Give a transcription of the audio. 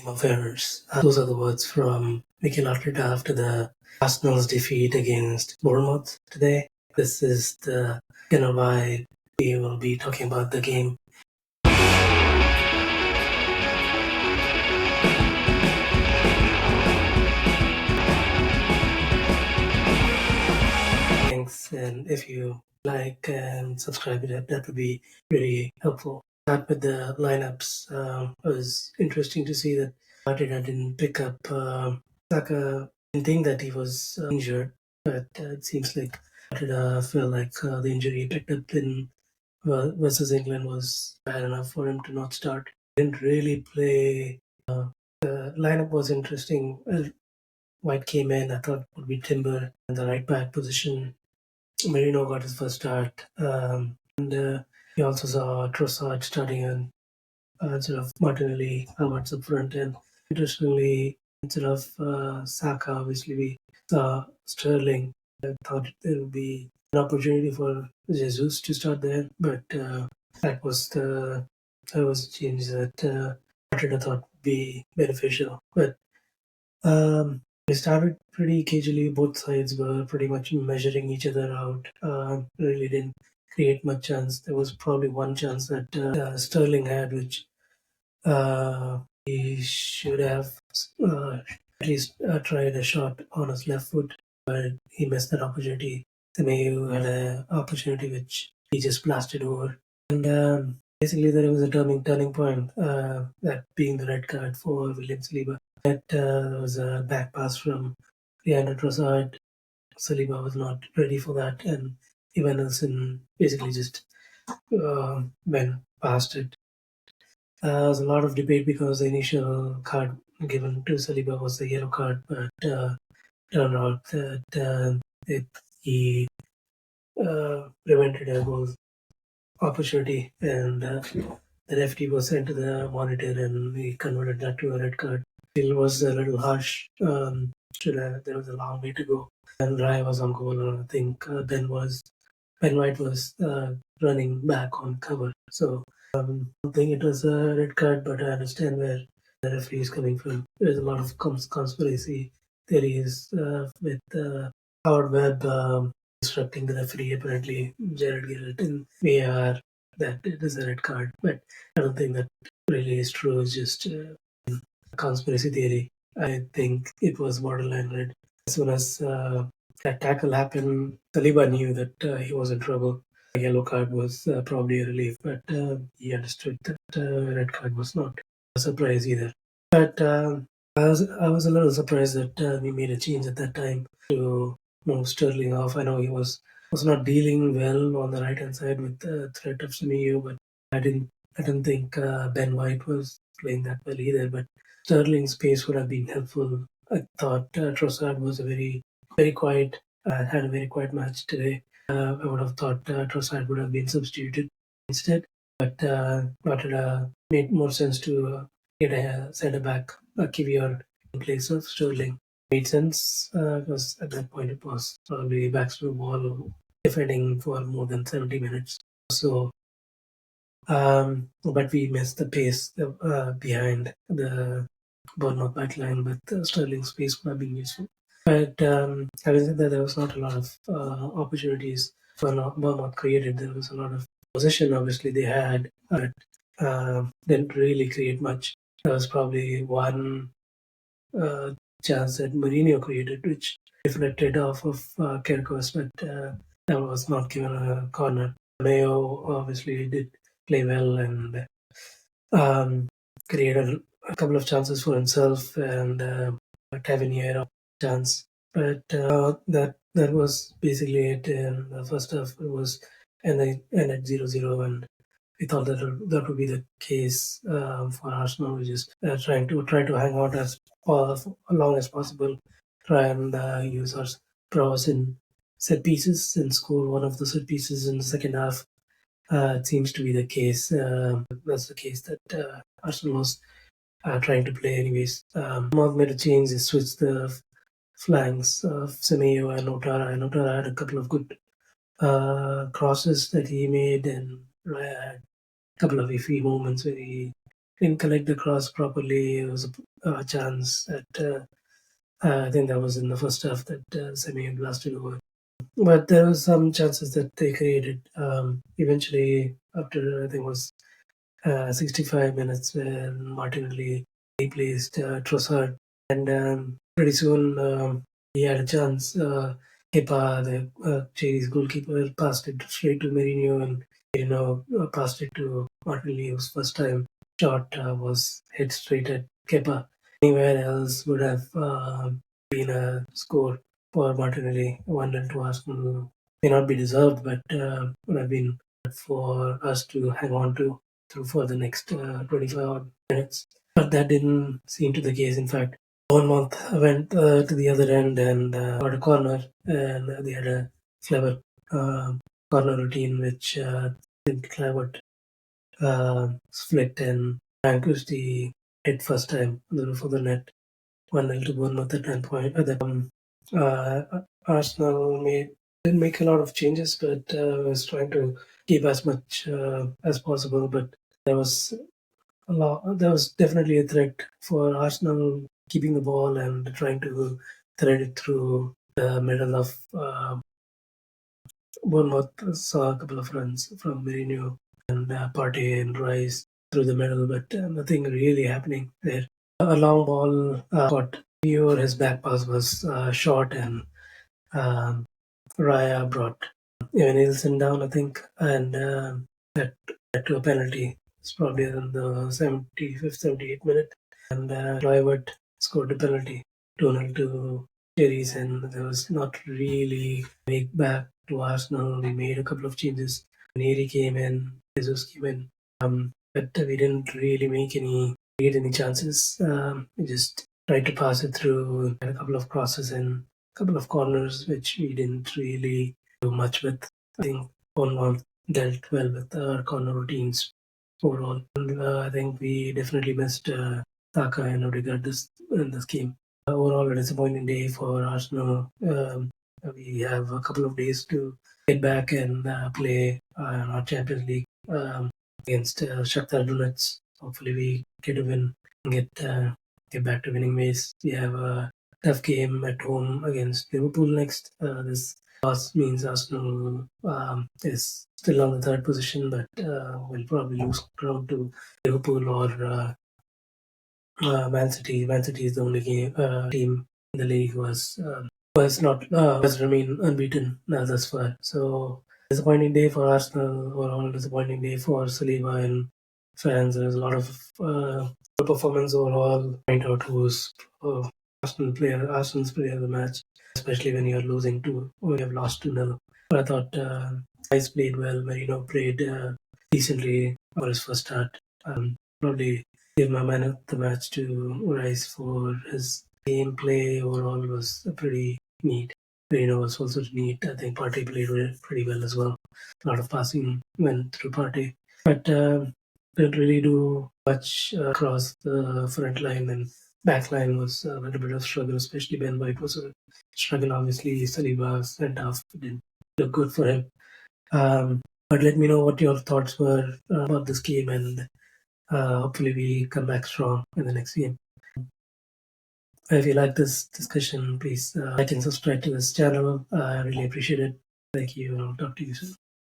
team of errors. Those are the words from Mikel Arteta after the Arsenal's defeat against Bournemouth today. This is the why we will be talking about the game. Thanks, and if you like and subscribe, that would be really helpful. Start with the lineups. It was interesting to see that Arteta didn't pick up Saka. Didn't think that he was injured, but it seems like Arteta felt like the injury he picked up in versus England was bad enough for him to not start. Didn't really play. The lineup was interesting. White came in. I thought would be Timber in the right back position. Merino got his first start, and we also saw Trossard starting in instead of Martinelli, Havertz up front. And interestingly, instead of Saka, obviously we saw Sterling. I thought there would be an opportunity for Jesus to start there, but that was a change that Arteta thought would be beneficial. But we started pretty cagely. Both sides were pretty much measuring each other out. Really didn't create much chance. There was probably one chance that Sterling had, which he should have at least tried a shot on his left foot, but he missed that opportunity. Semedo had an opportunity which he just blasted over. And basically, there was a turning point, that being the red card for William Saliba. There was a back pass from Leandro Trossard. Saliba was not ready for that, and Ivan Nelson basically just went past it. There was a lot of debate because the initial card given to Saliba was the yellow card, but turned out that he prevented a goal opportunity, and the referee was sent to the monitor, and he converted that to a red card. It was a little harsh. There was a long way to go, and Raya was on goal. And I think Ben White was running back on cover. So I don't think it was a red card, but I understand where the referee is coming from. There's a lot of conspiracy theories with Howard Webb instructing the referee. Apparently, Jared Garrett in VAR that it is a red card, but I don't think that really is true. It's just a conspiracy theory. I think it was borderline red. As soon as that tackle happened, Saliba knew that he was in trouble. A yellow card was probably a relief, but he understood that red card was not a surprise either. But I was a little surprised that we made a change at that time to move Sterling off. I know he was not dealing well on the right hand side with the threat of Semedo, but I didn't think Ben White was playing that well either. But Sterling's pace would have been helpful. I thought Trossard was a very quiet, had a very quiet match today. I would have thought Trossard would have been substituted instead, but it made more sense to get a centre back, Kivior, in place of Sterling. Made sense because at that point it was probably backs to the wall, defending for more than 70 minutes. So, but we missed the pace behind the Bournemouth backline, but Sterling's pace would have been useful. But having said that, there was not a lot of opportunities for Bournemouth created. There was a lot of possession, obviously, they had, but didn't really create much. There was probably one chance that Mourinho created, which deflected off of Kirkos, but that was not given a corner. Mayo obviously did play well and created a couple of chances for himself and Tavernier chance. But that was basically it in the first half. It was ended 0-0, and we thought that would be the case for Arsenal. We just trying to hang out as long as possible, try and use our prowess in set pieces and score one of the set pieces in the second half. It seems to be the case. That's the case that Arsenal was trying to play anyways. Mark made a change. He switched the flanks of Semedo and Otara. And Otara had a couple of good crosses that he made, and Raya had a couple of iffy moments where he didn't collect the cross properly. It was chance that I think that was in the first half that Semedo blasted over. But there were some chances that they created. Eventually, after I think it was 65 minutes, when Martinelli replaced Trossard, and pretty soon he had a chance. Kepa, the Cherry's goalkeeper, passed it straight to Mourinho, and passed it to Martinelli, whose first time shot was hit straight at Kepa. Anywhere else would have been a score for Martinelli. 1-0 to Arsenal may not be deserved, but would have been for us to hang on to through for the next 25 odd minutes. But that didn't seem to be the case. In fact, Bournemouth went to the other end and got a corner, and they had a clever uh, corner routine which Kluivert split and Christie hit first time on the roof of the net. 1-0 to Bournemouth at that point. At that Arsenal didn't make a lot of changes, but was trying to keep as much as possible. But there was there was definitely a threat for Arsenal keeping the ball and trying to thread it through the middle of Bournemouth. Saw a couple of runs from Mourinho and Partey and Rice through the middle, but nothing really happening there. A long ball caught Pure, his back pass was short, and um, Raya brought Evan Nielsen down, I think, and that led to a penalty. It's probably in the 75th, 78th minute, and Kluivert scored a penalty, 2-0 to Cherries, and there was not really make back to Arsenal. We made a couple of changes. Neri came in, Jesus came in, but we didn't really create any chances. We just tried to pass it through, had a couple of crosses and a couple of corners, which we didn't really do much with. I think Bournemouth dealt well with our corner routines overall. And, I think we definitely missed Saka and Odegaard in this game. Overall, a disappointing day for Arsenal. We have a couple of days to get back and play our Champions League against Shakhtar Donetsk. Hopefully, we get a win and get back to winning ways. We have a tough game at home against Liverpool next. This loss means Arsenal is still on the third position, but will probably lose ground to Liverpool or Man City. Man City is the only team in the league was remain unbeaten thus far. So disappointing day for Arsenal. Overall disappointing day for Saliba and fans. There's a lot of good performance overall. Point out who's Arsenal's player of the match, especially when you're losing two or you have lost 2-0. But I thought Rice played well. Marino played decently for his first start. Probably give my man of the match to Rice for his gameplay overall was pretty neat. Marino was also neat. I think Partey played pretty well as well. A lot of passing went through Partey. But didn't really do much across the front line, and back line was a little bit of struggle, especially Ben White was a struggle. Obviously, Saliba sent off didn't look good for him. But let me know what your thoughts were about this game, and hopefully we come back strong in the next game. If you like this discussion, please like and subscribe to this channel. I really appreciate it. Thank you, and I'll talk to you soon.